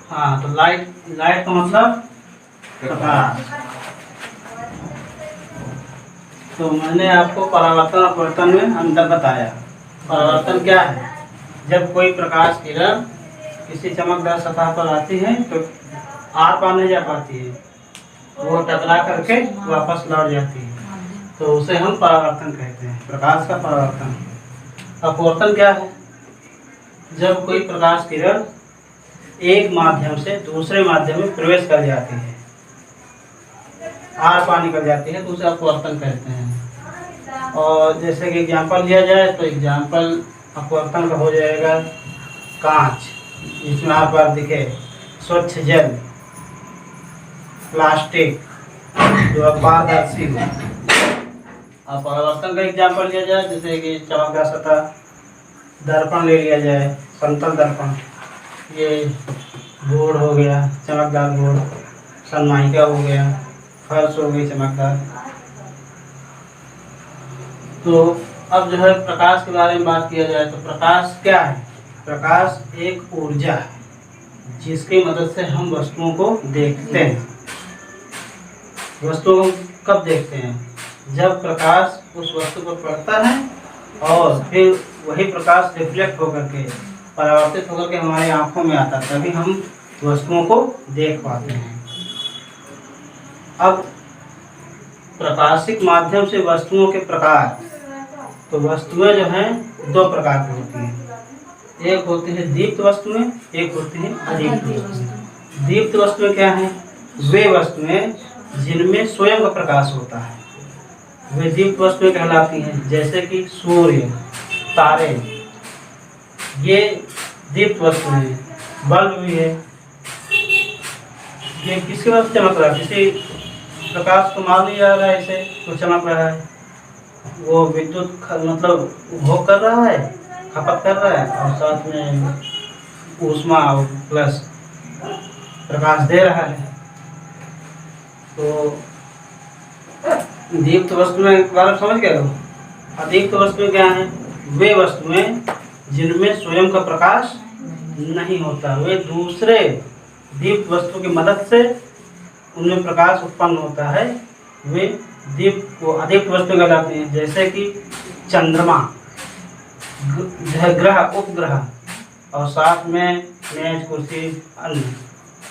हाँ, तो light light का मतलब प्रकाश। तो मैंने आपको परावर्तन अपवर्तन में अंतर बताया। परावर्तन क्या है? जब कोई प्रकाश किरण किसी चमकदार सतह पर आती है तो आर पार नहीं जा पाती है, वो टकरा करके वापस लौट जाती है, तो उसे हम परावर्तन कहते हैं, प्रकाश का परावर्तन। अपवर्तन क्या है? जब कोई प्रकाश किरण एक माध्यम से दूसरे माध्यम में प्रवेश कर जाती है, आर पार निकल जाती है, तो उसे अपवर्तन कहते हैं। और जैसे कि एग्जाम्पल लिया जाए तो एग्जाम्पल अपवर्तन का हो जाएगा कांच, जिसमें आर पार दिखे, स्वच्छ जल, प्लास्टिक जो अपारदर्शी हो। अब परावर्तन का एग्जाम्पल लिया जाए जैसे कि चमकदार सतह, दर्पण ले लिया जाए, समतल दर्पण, ये बोर्ड हो गया चमकदार बोर्ड, सनमाइका हो गया, फर्श हो गई चमकदार। तो अब जो है प्रकाश के बारे में बात किया जाए तो प्रकाश क्या है? प्रकाश एक ऊर्जा है जिसकी मदद से हम वस्तुओं को देखते हैं। वस्तुओं को कब देखते हैं? जब प्रकाश उस वस्तु पर पड़ता है और फिर वही प्रकाश रिफ्लेक्ट होकर के, परावर्तित होकर के हमारी आंखों में आता है, तभी हम वस्तुओं को देख पाते हैं। अब प्रकाशिक माध्यम से वस्तुओं के प्रकार, तो वस्तुएं जो हैं दो प्रकार की होती हैं, एक होती है दीप्त वस्तुएं, एक होती है अदीप्त वस्तुएं। दीप्त वस्तुएं क्या हैं? वे वस्तुएं जिनमें स्वयं का प्रकाश होता है, वे दीप्त वस्तुएं कहलाती हैं। जैसे कि सूर्य, तारे, ये दीप्त वस्तुएं हैं। बल्ब भी है, ये किसके वजह से चमक रहा है? किसी प्रकाश को मार नहीं जा रहा है, इसे तो चमक रहा है। वो विद्युत मतलब उपभोग कर रहा है, खपत कर रहा है, और साथ में ऊष्मा और प्लस प्रकाश दे रहा है। तो दीप्त वस्तुएं के बारे में समझ गए हो। अदीप्त वस्तुएं क्या हैं? वे वस्तुएं जिनमें स्वयं का प्रकाश नहीं होता, वे दूसरे दीप्त वस्तु की मदद से उनमें प्रकाश उत्पन्न होता है, वे दीप्त को अदीप्त वस्तु कहलाती हैं। जैसे कि चंद्रमा, ग्रह, उपग्रह, और साथ में मेज, कुर्सी, अन्य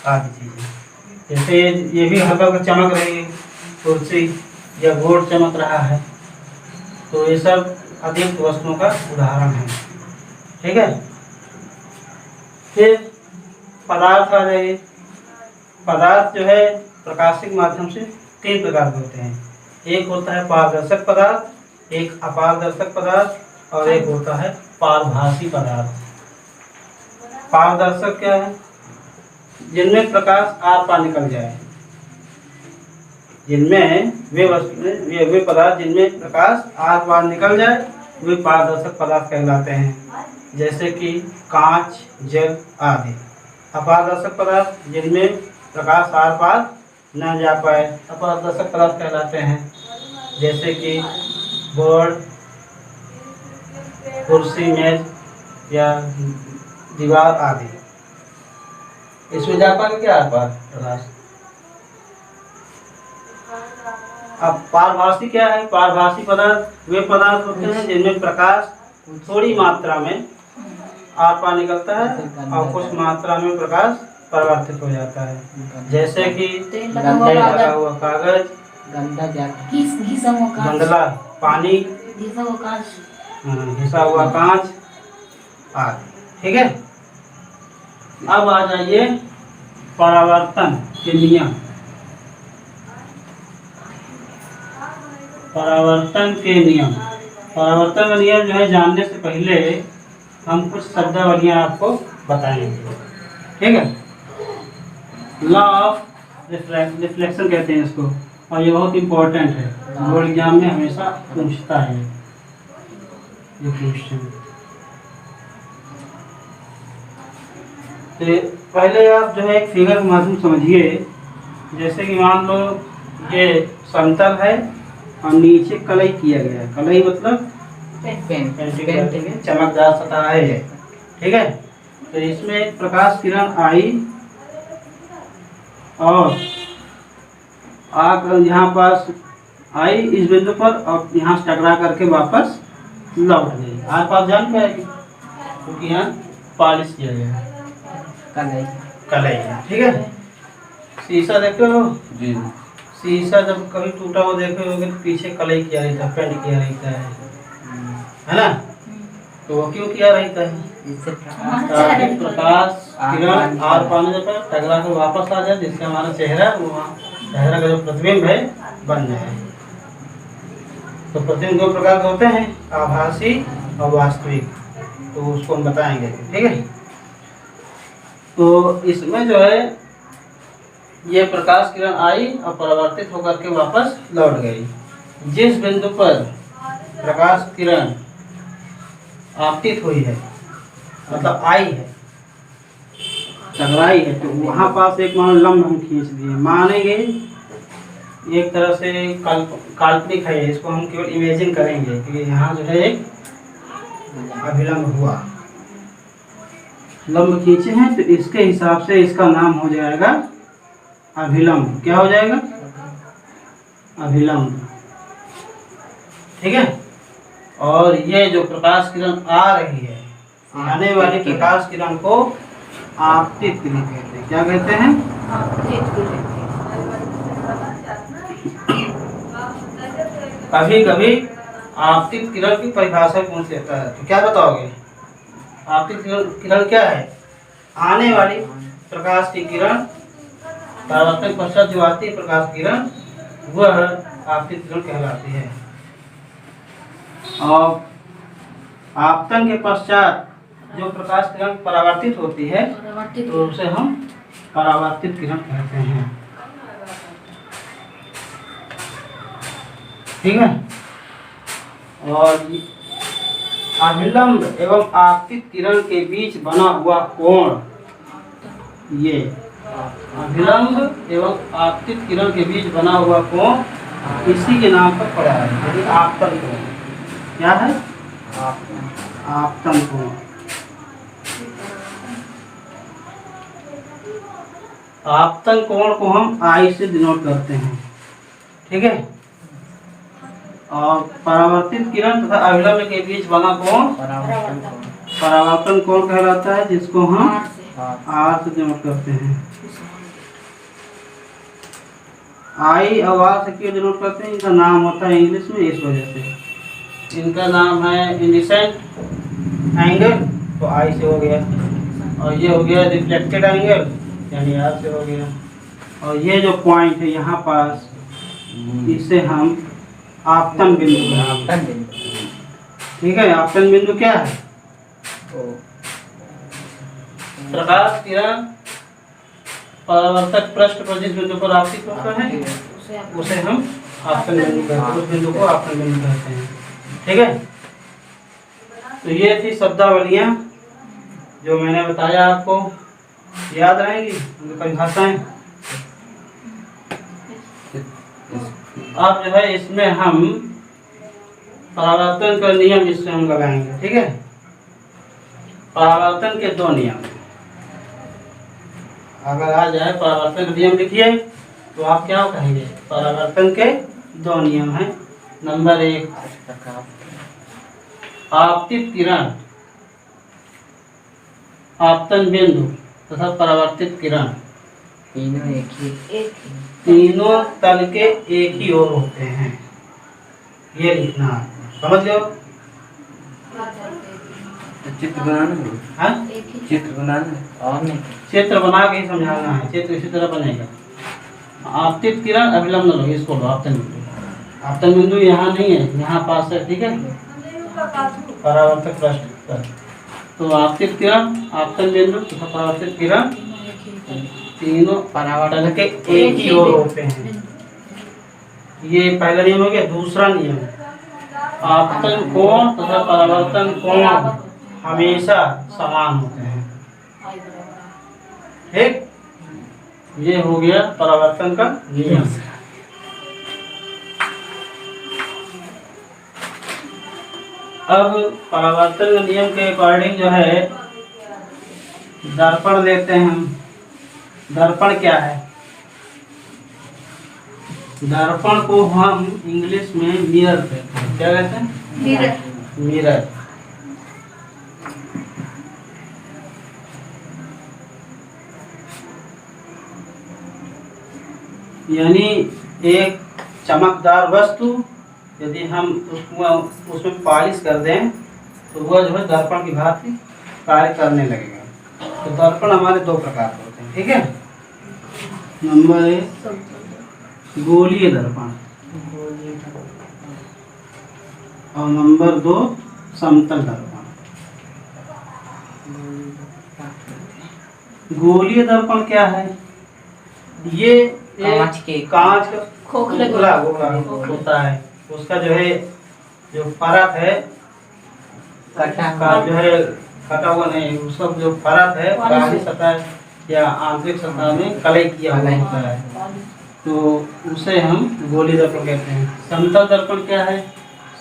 आदि चीजें। जैसे ये भी हल्का हल्का चमक रही है, कुर्सी या बोर्ड चमक रहा है, तो ये सब अदीप्त वस्तुओं का उदाहरण है। ठीक है। फिर पदार्थ आ जाइए। पदार्थ जो है प्रकाशिक माध्यम से तीन प्रकार के होते हैं। एक होता है पारदर्शक पदार्थ, एक अपारदर्शक पदार्थ, और एक होता है पारभासी पदार्थ। पारदर्शक क्या है? जिनमें प्रकाश आर पार निकल जाए, जिनमें वे पदार्थ जिनमें प्रकाश आर पार निकल जाए, वे पारदर्शक पदार्थ कहलाते हैं। जैसे कि कांच, जल आदि। अपारदर्शक पदार्थ जिनमें प्रकाश आर पार न जा पाए, अपारदर्शक पदार्थ कहलाते हैं। जैसे कि बोर्ड, कुर्सी, मेज या दीवार आदि। इसमें जा पाएगा क्या आर पार प्रकाश? अब पारभासी क्या है? पारभासी पदार्थ वे पदार्थ होते हैं जिनमें प्रकाश थोड़ी मात्रा में आर पार निकलता है और कुछ मात्रा में प्रकाश परावर्तित हो जाता है। जैसे कि लगा हुआ कागज, गंदला पानी, घिसा हुआ कांच आदि। ठीक है। अब आ जाइए परावर्तन के नियम। परावर्तन के नियम। परावर्तन का नियम जो है जानने से पहले हम कुछ शब्दावलियां आपको बताएंगे। ठीक है। लॉ ऑफ रिफ्लेक्शन कहते हैं इसको, और ये बहुत इंपॉर्टेंट है, बोर्ड एग्जाम में हमेशा पूछता है ये क्वेश्चन। तो पहले आप जो है एक फिगर के माध्यम समझिए। जैसे कि मान लो ये समतल है और नीचे कलई किया गया है। कलई मतलब चमकदार सतह है। ठीक है। तो इसमें एक प्रकाश किरण आई और आग यहाँ पास आई इस बिंदु पर और यहाँ से टकरा करके वापस लौट गई। आर पास जान पाएगी क्योंकि यहाँ पॉलिश किया गया है, कलई है। ठीक है, शीशा देखते हो जी। शीशा जब कभी टूटा हुआ देखे होगे तो पीछे कलई किया रहता है, पेंट किया रहता है ना। तो वो क्यों किया रहता है? ताकि प्रकाश किरण आर पाने पर टकरा कर वापस आ जाए, जिससे हमारा चेहरा चेहरा का जो प्रतिबिंब है बन जाए। तो प्रतिबिंब दो प्रकार के होते हैं, आभासी और वास्तविक, तो उसको हम बताएंगे। ठीक है, तो इसमें जो है ये प्रकाश किरण आई और परावर्तित होकर के वापस लौट गई। जिस बिंदु पर प्रकाश किरण आपतित हुई है, मतलब आई है, टकराई है, तो वहाँ पास एक मान लंब हम खींच दिए, मानेंगे एक तरह से काल्पनिक है, इसको हम केवल इमेजिन करेंगे कि यहाँ जो है एक अभिलंब हुआ, लंब खींचे हैं, तो इसके हिसाब से इसका नाम हो जाएगा अभिलंब। क्या हो जाएगा? अभिलंब। ठीक है, और ये जो प्रकाश किरण आ रही है, आने वाली प्रकाश किरण को आपतित किरण कहते हैं। क्या कहते हैं? कभी कभी आपतित किरण की परिभाषा पूछ लेता है, तो क्या बताओगे? आपतित किरण क्या है? आने वाली प्रकाश की किरण, परावर्तन पश्चात जो आती है प्रकाश किरण, वह आपतित किरण कहलाती है। और आपतन के पश्चात जो प्रकाश किरण परावर्तित होती है, तो उसे हम परावर्तित किरण कहते हैं। ठीक है, और अभिलंब एवं आपतित किरण के बीच बना हुआ कोण, ये अभिलंब एवं आपतित किरण के बीच बना हुआ कोण इसी के नाम पर पड़ा है, यानी आपतन कोण। क्या है? आपतन कोण। आपतन कोण को हम आई से डिनोट करते हैं। ठीक है, और परावर्तित किरण तथा अभिलंब के बीच बना कोण परावर्तन कोण कहलाता है, जिसको हम आर से डिनोट करते हैं। आई और आर से क्यों डिनोट करते हैं? इनका नाम होता है इंग्लिश में इस वजह से, इनका नाम है इंडिसेंट एंगल, तो आई से हो गया, और ये हो गया रिफ्लेक्टेड एंगल, यानी आर से हो गया। और ये जो पॉइंट है यहाँ पास, इसे हम आपतन बिंदु कहते हैं। ठीक है, आपतन बिंदु क्या है? प्रकाश किरण परावर्तक पृष्ठ पर जिस बिंदु पर आपतित होता है, उसे हम आपतन बिंदु कहते हैं, उस बिंदु को आपतन बिंदु कहते हैं। ठीक है, तो ये थी शब्दावलियां जो मैंने बताया, आपको याद रहेंगी उनकी परिभाषाएं। अब जो है इसमें हम परावर्तन का नियम इसमें हम लगाएंगे। ठीक है, परावर्तन के दो नियम अगर आ जाए, परावर्तन का नियम लिखिए तो आप क्या कहेंगे? परावर्तन के दो नियम हैं। नंबर 1, आपतित किरण, आपतन बिंदु तथा परावर्तित किरण तीनों तल के एक ही ओर होते हैं। ये लिखना है, समझ लो। चित्र बनाना है, चित्र बनाना और नहीं, चित्र बना के ही समझाना है। चित्र इसी तरह बनेगा। आपतित किरण अभिलंब लो, इसको लो आपतन बिंदु। आपतन बिंदु यहाँ नहीं है, यहाँ पास है। ठीक है, परावर्तक पृष्ठ पर, तो आपतित किरण, आपतन बिंदु तथा परावर्तित किरण तीनों परावर्तन के एक ही ओर होते हैं। ये पहला नियम हो गया। दूसरा नियम, आपतन कोण तथा परावर्तन कोण हमेशा समान होते हैं। ठीक, ये हो गया परावर्तन का नियम। अब परावर्तन के नियम के अकॉर्डिंग जो है दर्पण लेते हैं हम। दर्पण क्या है? दर्पण को हम इंग्लिश में मिरर कहते हैं। क्या कहते हैं? मिरर। मिरर। यानी एक चमकदार वस्तु यदि हम उसमें पॉलिश कर दें तो वह जो है दर्पण की भांति कार्य करने लगेगा। तो दर्पण हमारे दो प्रकार के होते हैं, ठीक है। नंबर 1 गोलीय दर्पण और नंबर 2 समतल दर्पण। गोलीय दर्पण क्या है? ये कांच का खोखला होता है, उसका जो है जो परत है जो है कटा हुआ नहीं, उसका जो परत है बाहरी सतह या आंतरिक सतह में कलई किया हुआ होता है, तो उसे हम गोलीय दर्पण कहते हैं। समतल दर्पण क्या है?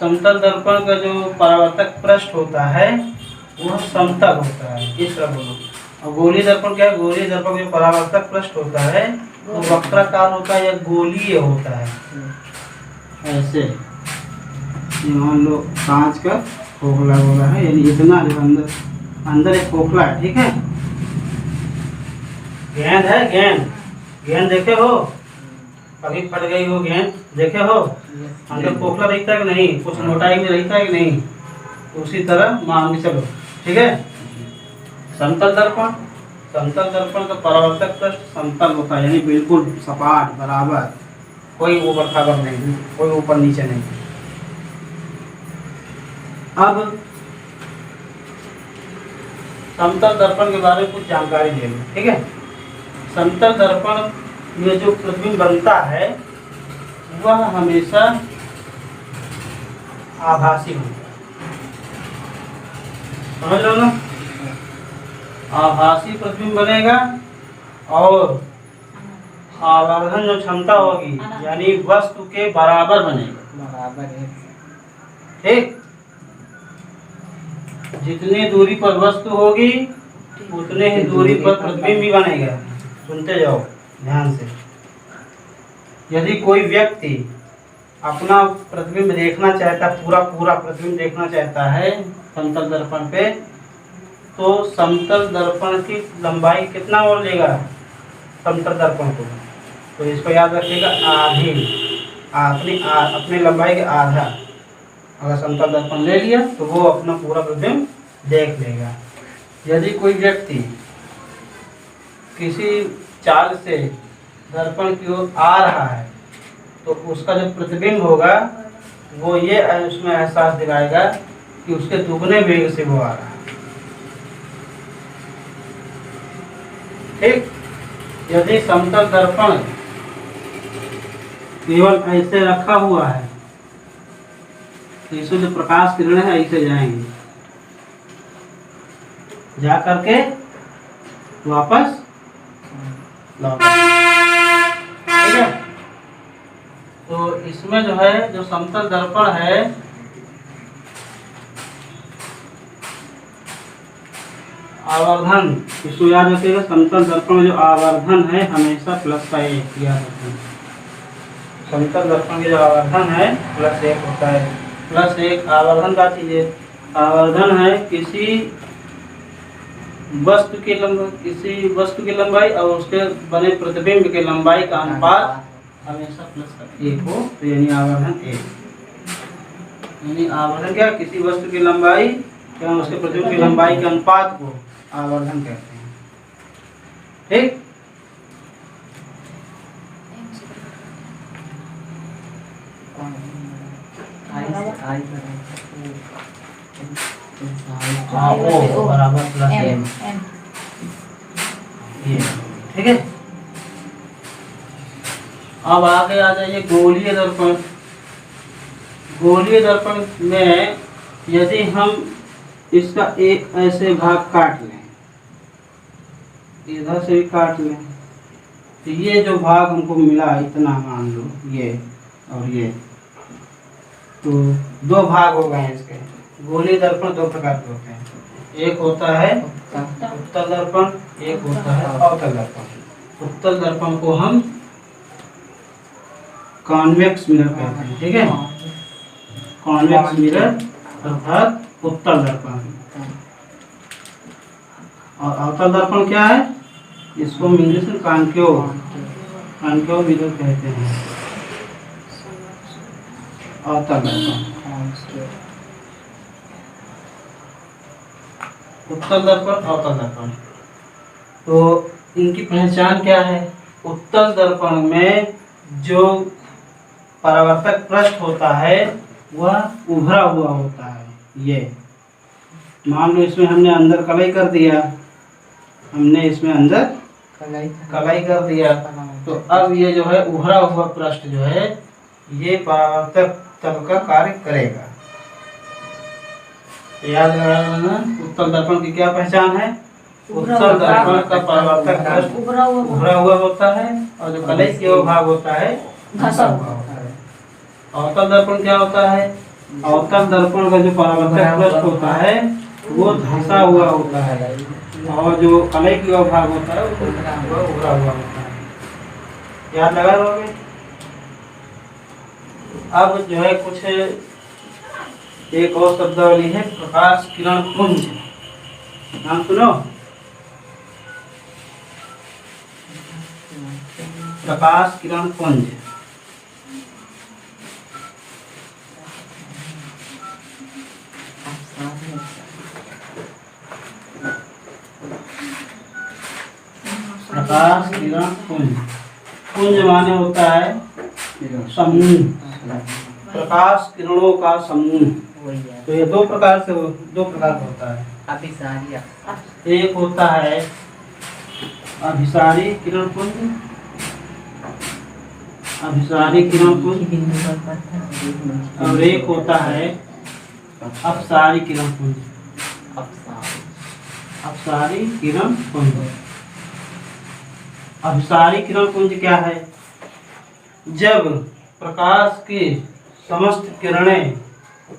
समतल दर्पण का जो परावर्तक पृष्ठ होता है वह समतल होता है, इस तरह बोलो। और गोलीय दर्पण क्या है? गोलीय दर्पण का जो परावर्तक पृष्ठ होता है वो वक्राकार होता है या गोलीय होता है। ऐसे मान लो कांच का खोखला होगा है, यानी इतना जो अंदर एक खोखला है, ठीक है। गेंद है, गेंद देखे हो? कभी फट गई हो गेंद, देखे हो? अंदर खोखला रहता है कि नहीं, कुछ मोटाई में रहता है कि नहीं, उसी तरह मान के चलो, ठीक है। समतल दर्पण का परावर्तक पृष्ठ समतल होता है, यानी बिल्कुल सपाट बराबर, कोई ऊपर खाबर नहीं, कोई ऊपर नीचे नहीं। अब समतल दर्पण के बारे में कुछ जानकारी ले लो, ठीक है। समतल दर्पण में जो प्रतिबिंब बनता है वह हमेशा आभासी होता है, समझ लो ना। आभासी प्रतिबिंब बनेगा और आवर्धन जो क्षमता होगी यानी वस्तु के बराबर बनेगा, बराबर है, ठीक। जितनी दूरी पर वस्तु होगी उतने ही दूरी पर प्रतिबिंब भी बनेगा। सुनते जाओ ध्यान से। यदि कोई व्यक्ति अपना प्रतिबिंब देखना चाहता है, पूरा प्रतिबिंब देखना चाहता है समतल दर्पण पे, तो समतल दर्पण की लंबाई कितना और लेगा समतल दर्पण को, तो इसको याद रखिएगा, आधी अपनी लंबाई के आधा अगर समतल दर्पण ले लिया तो वो अपना पूरा प्रतिबिंब देख लेगा। यदि कोई व्यक्ति किसी चाल से दर्पण की ओर आ रहा है तो उसका जो प्रतिबिंब होगा वो ये उसमें एहसास दिलाएगा कि उसके दुगने वेग से वो आ रहा है, ठीक। यदि समतल दर्पण केवल ऐसे रखा हुआ है तो इसमें जो प्रकाश किरण है ऐसे जाएंगे, जा करके वापस ठीक है। तो इसमें जो है जो समतल दर्पण है आवर्धन, इसको याद रखिएगा। समतल दर्पण में जो आवर्धन है हमेशा +1 याद रखिए। समतल दर्पण के जो आवर्धन है +1 होता है। +1 आवर्धन का चीज है, आवर्धन है किसी वस्तु की लंबाई और उसके बने प्रतिबिंब के लंबाई का अनुपात हमेशा +1 हो, तो यानी आवर्धन 1। यानी आवर्धन क्या, किसी वस्तु की लंबाई एवं उसके प्रतिबिंब की लंबाई के अनुपात को आवर्धन कहते हैं, ठीक। O बराबर +M, ठीक है। अब आगे आ जाइए गोलीय दर्पण। गोलीय दर्पण में यदि हम इसका एक ऐसे भाग काट लें, इधर से भी काट लें, तो ये जो भाग हमको मिला इतना मान लो, ये और ये, तो 2 भाग हो गए इसके। गोलीय दर्पण 2 प्रकार के होते हैं, एक होता है उत्तल दर्पण, एक होता है अवतल दर्पण। उत्तल दर्पण को हम कॉन्वेक्स मिरर कहते हैं, ठीक है। कॉन्वेक्स मिरर अर्थात उत्तल दर्पण। और अवतल दर्पण क्या है? इसको हम इंग्लिश में कॉन्केव मिरर कहते हैं। अवतल दर्पण, उत्तल दर्पण, अवतल दर्पण। तो इनकी पहचान क्या है? उत्तल दर्पण में जो परावर्तक पृष्ठ होता है वह उभरा हुआ होता है। ये मान लो इसमें हमने अंदर कलाई कर दिया, हमने इसमें अंदर कलाई कर दिया, तो अब ये जो है उभरा हुआ पृष्ठ जो है ये परावर्तक तल का कार्य करेगा। याद रखना, उत्तल दर्पण की क्या पहचान है? उत्तल दर्पण का परावर्तक पृष्ठ उभरा हुआ होता है और जो कलाई के भाग होता है धंसा हुआ होता है। अवतल दर्पण क्या होता है? अवतल दर्पण का जो परावर्तक पृष्ठ होता है वो धंसा हुआ होता है और जो कलाई की भाग होता है वो उभरा हुआ होता है। याद लगा लोगे? अब जो है कुछ एक और शब्दावली है, प्रकाश किरण पुंज। नाम सुनो, प्रकाश किरण पुंज। प्रकाश किरण पुंज, पुंज माने होता है समूह, प्रकाश किरणों का समूह। तो ये दो प्रकार का होता है। एक होता है अभिसारी किरण पुंज, अभिसारी किरण पुंज, और एक होता है अपसारी किरण पुंज, अपसारी किरण पुंज। अभिसारी किरण पुंज क्या है? जब प्रकाश की समस्त किरणें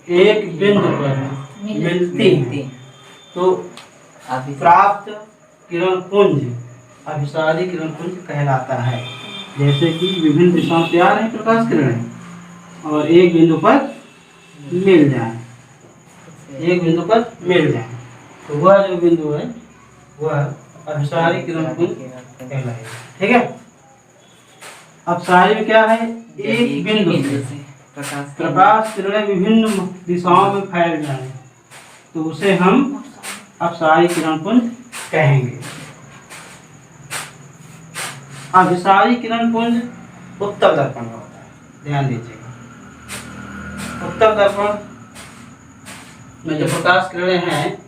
एक बिंदु पर मिलती तो प्राप्त किरण पुंज अभिसारी किरण पुंज कहलाता है। जैसे कि विभिन्न दिशाओं से आ रहे प्रकाश किरणें और एक बिंदु पर मिल जाए, एक बिंदु पर मिल जाए, तो वह जो बिंदु है वह अभिसारी किरण पुंज कहलाएगा। ठीक है। अपसारी में क्या है? एक बिंदु से प्रकाश किरणें विभिन्न दिशाओं में फैल जाए तो उसे हम अपसारी किरण पुंज कहेंगे। अभिसारी किरण पुंज उत्तल दर्पण में होता है, ध्यान दीजिएगा। उत्तल दर्पण में जो प्रकाश किरणें हैं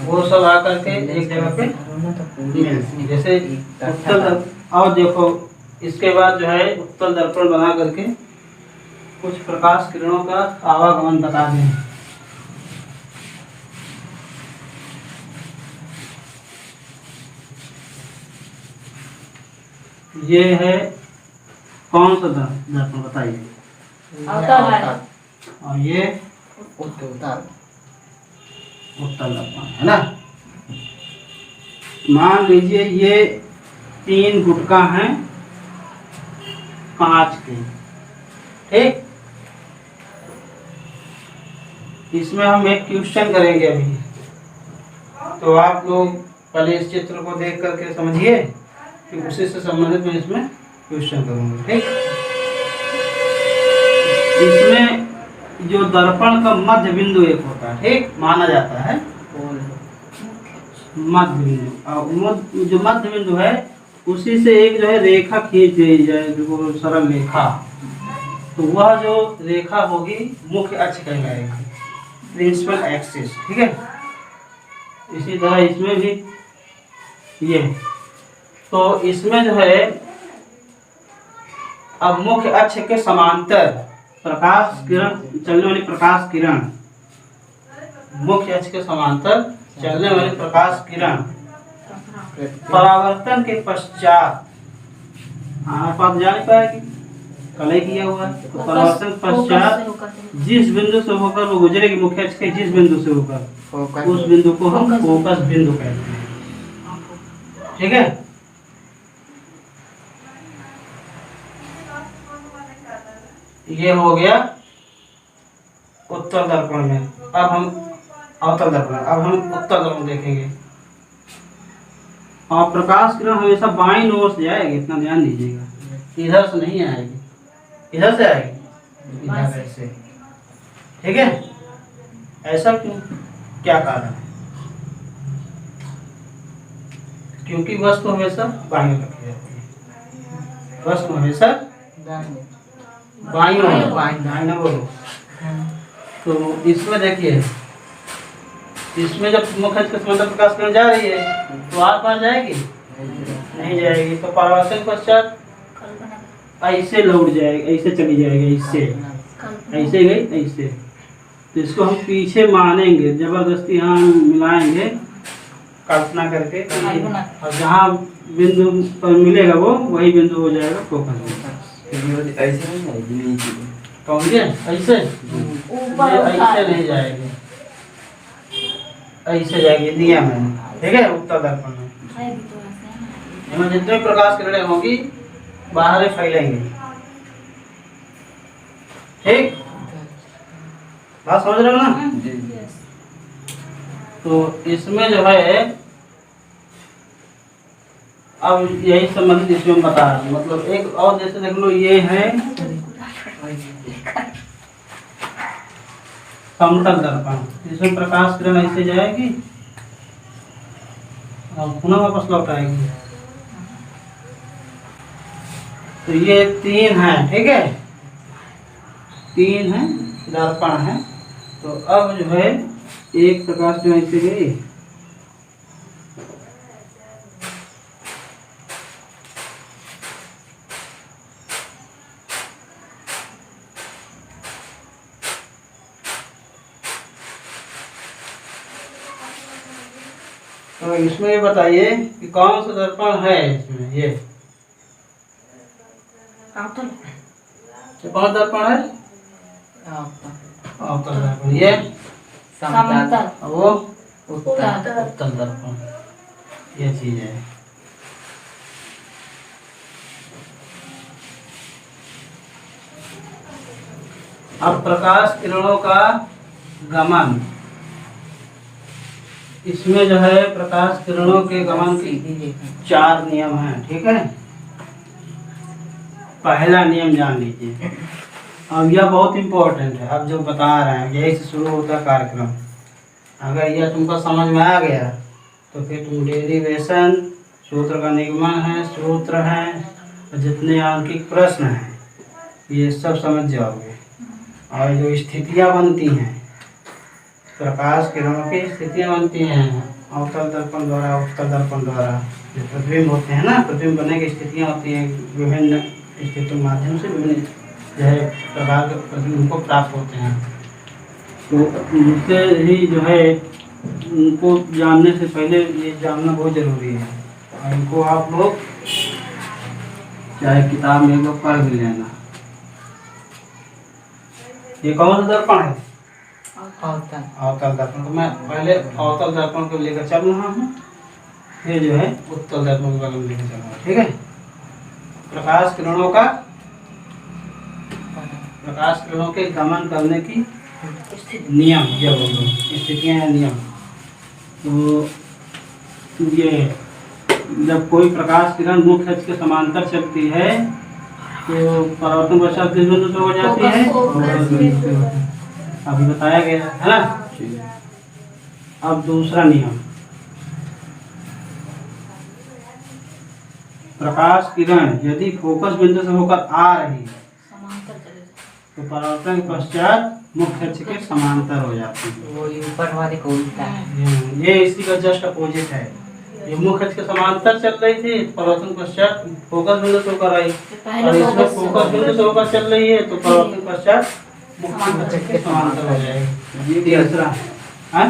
वो सब आकर के एक जगह पे मिलती, जैसे उत्तल दर्पण। और देखो इसके बाद जो है उत्तल दर्पण बना करके कुछ प्रकाश किरणों का आवागमन बता दें। ये है कौन सा दर्पण बताइए? और ये उत्तल दर्पण है ना। मान लीजिए ये 3 गुटका हैं कांच के, ठीक। इसमें हम एक क्वेश्चन करेंगे अभी, तो आप लोग पहले इस चित्र को देख करके समझिए कि उसी से संबंधित मैं इसमें क्वेश्चन करूंगा, ठीक। इसमें जो दर्पण का मध्य बिंदु एक होता है, ठीक, माना जाता है मध्य बिंदु। और जो मध्य बिंदु है उसी से एक जो है रेखा खींच दी जाए, बिल्कुल सरल रेखा, तो वह जो रेखा होगी मुख्य अक्ष कहलाएगी, प्रिंसिपल एक्सिस, ठीक है। इसी तरह इसमें भी ये, तो इसमें जो है अब मुख्य अक्ष के समांतर प्रकाश किरण, चलने वाली प्रकाश किरण, मुख्य अक्ष के समांतर चलने वाली प्रकाश किरण परावर्तन के पश्चात, आप जा नहीं पाएगी, कलई किया हुआ है, तो परावर्तन पश्चात जिस बिंदु से होकर वो गुजरेगी, मुख्य अक्ष के जिस बिंदु से होकर, उस बिंदु को हम फोकस बिंदु कहते हैं, ठीक है। ये हो गया उत्तर दर्पण में। अब हम अवतल दर्पण, अब हम उत्तर दर्पण देखेंगे। और प्रकाश किरण हमेशा बाईं ओर से आएगी, इतना ध्यान दीजिएगा, इधर से नहीं आएगी, इधर से आएगी, इधर से। ठीक है, ऐसा क्यों, क्या कारण है? क्योंकि वस्तु हमेशा बाईं ओर रखी जाती है, वस्तु हमेशा बाईं ओर बोलो। तो इसमें देखिए, इसमें जब मुख्य अक्ष के समांतर प्रकाश किरण जा रही है तो आर पार जाएगी, नहीं जाएगी। तो परावर्तन पश्चात ऐसे लौट जाएगी, ऐसे चली जाएगी, ऐसे गई, ऐसे। तो इसको हम पीछे मानेंगे, जबरदस्ती यहाँ मिलाएंगे कल्पना करके, और जहाँ बिंदु पर मिलेगा वो वही बिंदु हो जाएगा फोकस। ऐसे नहीं आएगी, समझे? ऐसे ऐसे नहीं जाएगी, ऐसे जाएगी दिया मैंने। ठीक है, उत्तर दर्पण में जितने प्रकाश किरणें होंगी बाहर ही फैलेंगे। ठीक, बात समझ रहे हो ना? तो इसमें जो है अब यही संबंधित इसमें बता रहा हूँ। मतलब एक और जैसे देख लो, ये है समतल दर्पण, इसमें प्रकाश किरण ऐसे जाएगी और पुनः वापस लौट आएगी। तो ये 3 है, ठीक है, 3 है दर्पण है। तो अब जो है एक प्रकाश किरण ऐसे गई, तो इसमें ये बताइए कि कौन सा दर्पण है इसमें, ये कौन दर्पण है? अवतल दर्पण। ये समतल, वो उत्तल दर्पण, ये चीज है। अब प्रकाश किरणों का गमन, इसमें जो है प्रकाश किरणों के गमन की 4 नियम हैं। ठीक है, पहला नियम जान लीजिए, अब यह बहुत इम्पोर्टेंट है। अब जो बता रहे हैं यही से शुरू होता है कार्यक्रम। अगर यह तुमको समझ में आ गया तो फिर तुम डेरिवेशन, सूत्र का निगमन है, सूत्र है, और जितने आंकिक प्रश्न हैं ये सब समझ जाओगे। और जो स्थितियाँ बनती हैं, प्रकाश किरणों की स्थितियाँ बनती हैं अवतल दर्पण द्वारा, उत्तल दर्पण द्वारा, जो प्रतिबिंब होते हैं ना, प्रतिबिंब बनने की स्थितियाँ होती हैं, विभिन्न स्थितियों के माध्यम से विभिन्न जो है प्रकार के प्रतिबिंब को प्राप्त होते हैं। तो उससे ही जो है उनको जानने से पहले ये जानना बहुत ज़रूरी है, और इनको आप लोग चाहे किताब में एक पढ़ भी लेना। ये कौन सा दर्पण है? अवतल दर्पण। तो मैं पहले अवतल दर्पण को लेकर चल रहा हूँ, फिर जो है उत्तल दर्पण को लेकर चल रहा हूँ। ठीक है, प्रकाश किरणों के गमन करने की नियम, ये बोलो स्थितियाँ या नियम। तो ये जब कोई प्रकाश किरण मुख्य अक्ष के समांतर चलती है तो परावर्तन पश्चात किस बिंदु से हो जाती है? अभी बताया गया है ना। अब दूसरा नियम, प्रकाश किरण यदि फोकस बिंदु से होकर आ रही है तो परावर्तन के पश्चात मुख्य अक्ष के समांतर हो जाती है। वो ऊपर वाले को उल्टा है, ये इसी का जस्ट अपोजिट है। ये मुख्य अक्ष के समांतर चल रही थी, परावर्तन पश्चात फोकस बिंदु से होकर आई, और इसमें फोकस बिंदु से होकर चल रही है तो परावर्तन पश्चात मुख्य अक्ष के समांतर हो जाएगी। ये तीसरा है,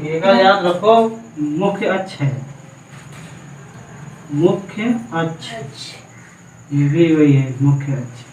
ये का याद रखो, मुख्य अक्ष है, मुख्य अक्ष, ये भी वही है मुख्य अक्ष।